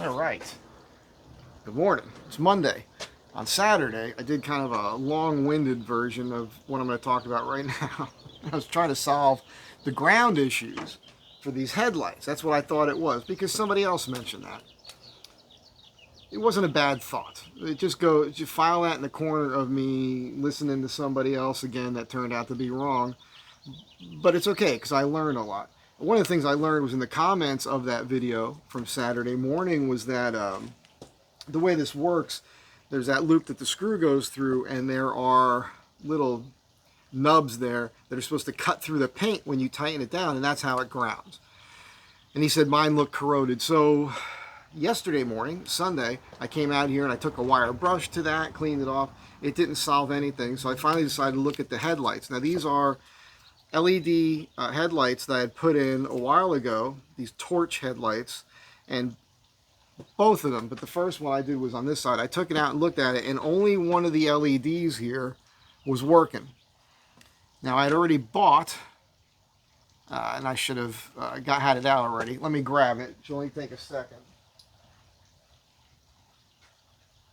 All right. Good morning. It's Monday. On Saturday, I did kind of a long-winded version of what I'm going to talk about right now. I was trying to solve the ground issues for these headlights. That's what I thought it was because somebody else mentioned that. It wasn't a bad thought. Just file that in the corner of me listening to somebody else again that turned out to be wrong. But it's okay because I learned a lot. One of the things I learned was in the comments of that video from Saturday morning was that the way this works, there's that loop that the screw goes through, and there are little nubs there that are supposed to cut through the paint when you tighten it down, and that's how it grounds. And he said mine looked corroded. So yesterday morning, Sunday, I came out here and I took a wire brush to that, cleaned it off. It didn't solve anything, so I finally decided to look at the headlights. Now these are LED headlights that I had put in a while ago, these torch headlights, and both of them, but the first one I did was on this side. I took it out and looked at it, and only one of the LEDs here was working. Now I had already bought, and I should have had it out already. Let me grab it. It'll only take a second.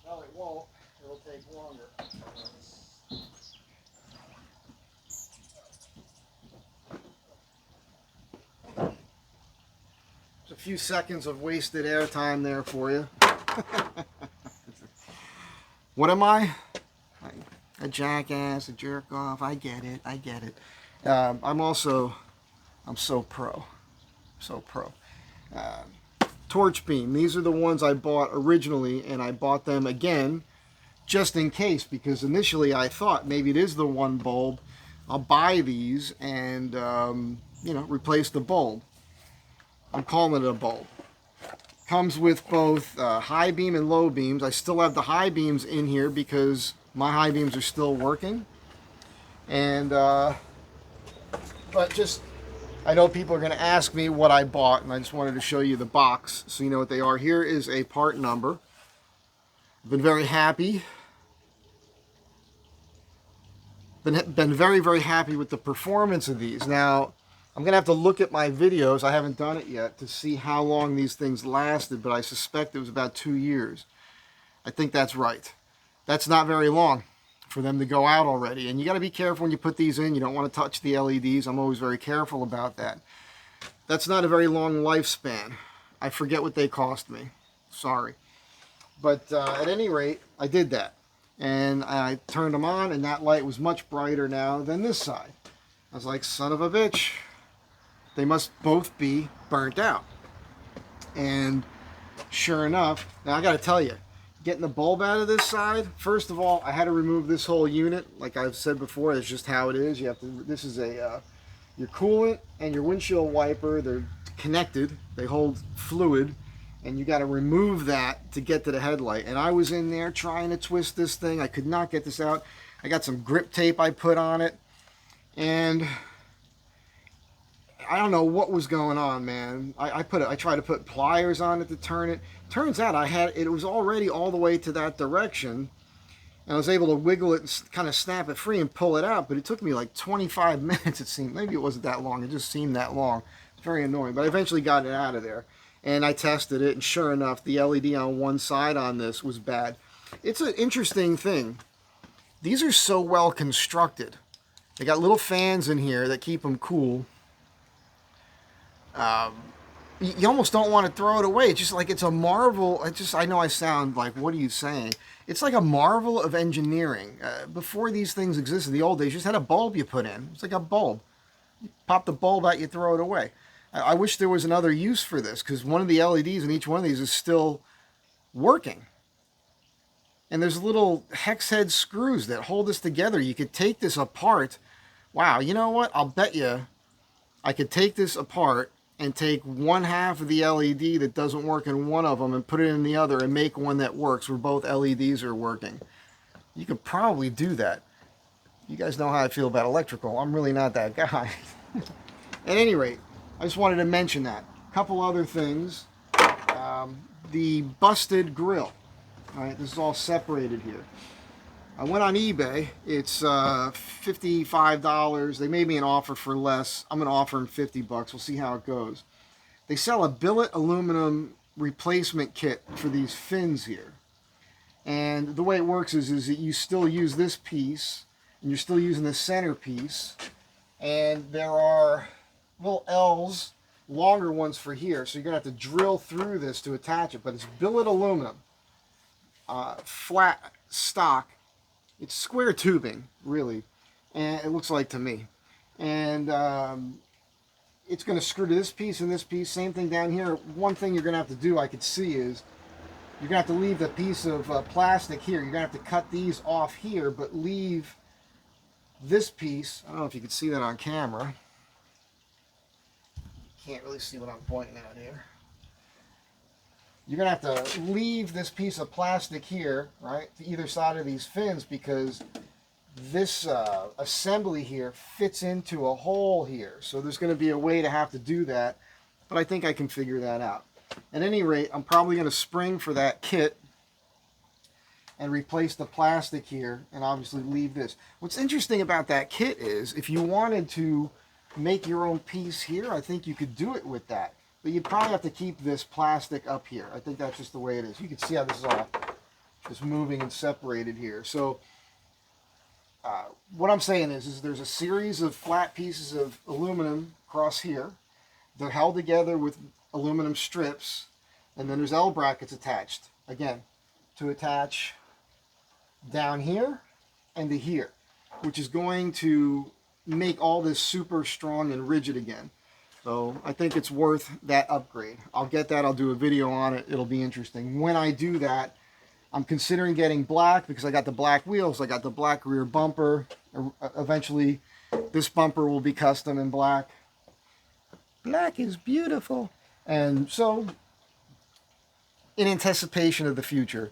No, it won't. It'll take longer. A few seconds of wasted airtime there for you. What am I? A jackass, a jerk off. I get it. I get it. I'm so pro. So pro. Torch beam. These are the ones I bought originally, and I bought them again just in case, because initially I thought maybe it is the one bulb. I'll buy these and replace the bulb. I'm calling it a bulb. Comes with both high beam and low beams. I still have the high beams in here because my high beams are still working. And but I know people are going to ask me what I bought, and I just wanted to show you the box so you know what they are. Here is a part number. I've been very happy. Been very, very happy with the performance of these. Now, I'm going to have to look at my videos, I haven't done it yet, to see how long these things lasted, but I suspect it was about 2 years. I think that's right. That's not very long for them to go out already. And you got to be careful when you put these in. You don't want to touch the LEDs. I'm always very careful about that. That's not a very long lifespan. I forget what they cost me. Sorry. But at any rate, I did that. And I turned them on, and that light was much brighter now than this side. I was like, son of a bitch. They must both be burnt out. And sure enough, now I got to tell you, getting the bulb out of this side, first of all, I had to remove this whole unit. Like I've said before, it's just how it is. You have to. This is your coolant and your windshield wiper. They're connected. They hold fluid, and you got to remove that to get to the headlight. And I was in there trying to twist this thing. I could not get this out. I got some grip tape I put on it, and I don't know what was going on, man. I tried to put pliers on it to turn it. Turns out it was already all the way to that direction, and I was able to wiggle it and kind of snap it free and pull it out, but it took me like 25 minutes, it seemed. Maybe it wasn't that long. It just seemed that long. It's very annoying, but I eventually got it out of there, and I tested it, and sure enough, the LED on one side on this was bad. It's an interesting thing. These are so well constructed. They got little fans in here that keep them cool. You almost don't want to throw it away. It's just like it's a marvel. I know I sound like, what are you saying? It's like a marvel of engineering. Before these things existed, in the old days, you just had a bulb you put in. It's like a bulb. You pop the bulb out, you throw it away. I wish there was another use for this, because one of the LEDs in each one of these is still working. And there's little hex head screws that hold this together. You could take this apart. Wow, you know what? I'll bet you I could take this apart and take one half of the LED that doesn't work in one of them and put it in the other and make one that works where both LEDs are working. You could probably do that. You guys know how I feel about electrical. I'm really not that guy. At any rate, I just wanted to mention that. A couple other things. The busted grill. All right, this is all separated here. I went on eBay. It's $55. They made me an offer for less. I'm going to offer them $50. We'll see how it goes. They sell a billet aluminum replacement kit for these fins here. And the way it works is that you still use this piece, and you're still using the center piece, and there are little L's, longer ones for here, so you're going to have to drill through this to attach it, but it's billet aluminum, flat stock. It's square tubing, really, and it looks like to me. And it's going to screw to this piece and this piece, same thing down here. One thing you're going to have to do, I could see, is you're going to have to leave the piece of plastic here. You're going to have to cut these off here, but leave this piece. I don't know if you can see that on camera. Can't really see what I'm pointing at here. You're going to have to leave this piece of plastic here, right, to either side of these fins, because this assembly here fits into a hole here. So there's going to be a way to have to do that, but I think I can figure that out. At any rate, I'm probably going to spring for that kit and replace the plastic here, and obviously leave this. What's interesting about that kit is, if you wanted to make your own piece here, I think you could do it with that. But you'd probably have to keep this plastic up here. I think that's just the way it is. You can see how this is all just moving and separated here. So what I'm saying is there's a series of flat pieces of aluminum across here. They're held together with aluminum strips, and then there's L brackets attached, again, to attach down here and to here, which is going to make all this super strong and rigid again. So I think it's worth that upgrade. I'll get that. I'll do a video on it. It'll be interesting. When I do that, I'm considering getting black, because I got the black wheels, I got the black rear bumper. Eventually this bumper will be custom in black. Black is beautiful. And so, in anticipation of the future,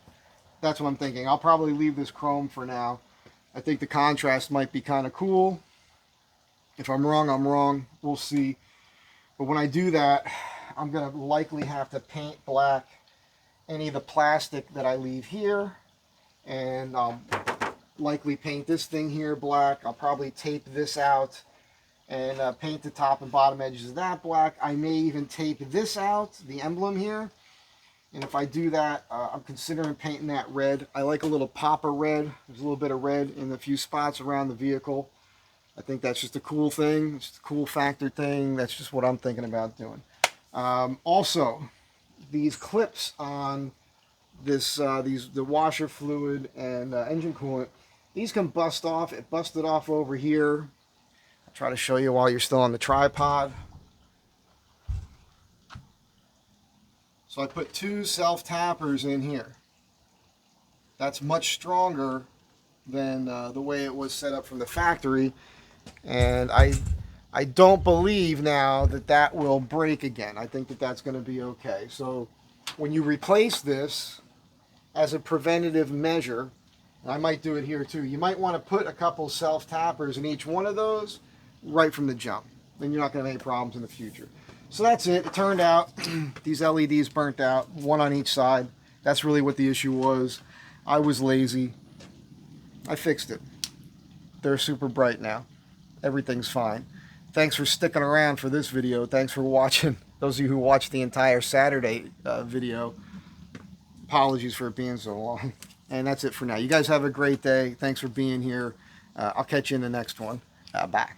that's what I'm thinking. I'll probably leave this chrome for now. I think the contrast might be kind of cool. If I'm wrong, I'm wrong. We'll see. But when I do that, I'm going to likely have to paint black any of the plastic that I leave here. And I'll likely paint this thing here black. I'll probably tape this out and paint the top and bottom edges of that black. I may even tape this out, the emblem here. And if I do that, I'm considering painting that red. I like a little pop of red. There's a little bit of red in a few spots around the vehicle. I think that's just a cool thing. It's just a cool factor thing. That's just what I'm thinking about doing. Also, these clips on this, the washer fluid and engine coolant, these can bust off. It busted off over here. I'll try to show you while you're still on the tripod. So I put 2 self-tappers in here. That's much stronger than the way it was set up from the factory. And I don't believe now that that will break again. I think that that's going to be okay. So when you replace this as a preventative measure, and I might do it here too, you might want to put a couple self-tappers in each one of those right from the jump. Then you're not going to have any problems in the future. So that's it. It turned out these LEDs burnt out, one on each side. That's really what the issue was. I was lazy. I fixed it. They're super bright now. Everything's fine. Thanks for sticking around for this video. Thanks for watching. Those of you who watched the entire Saturday video, apologies for it being so long. And that's it for now. You guys have a great day. Thanks for being here. I'll catch you in the next one. Bye.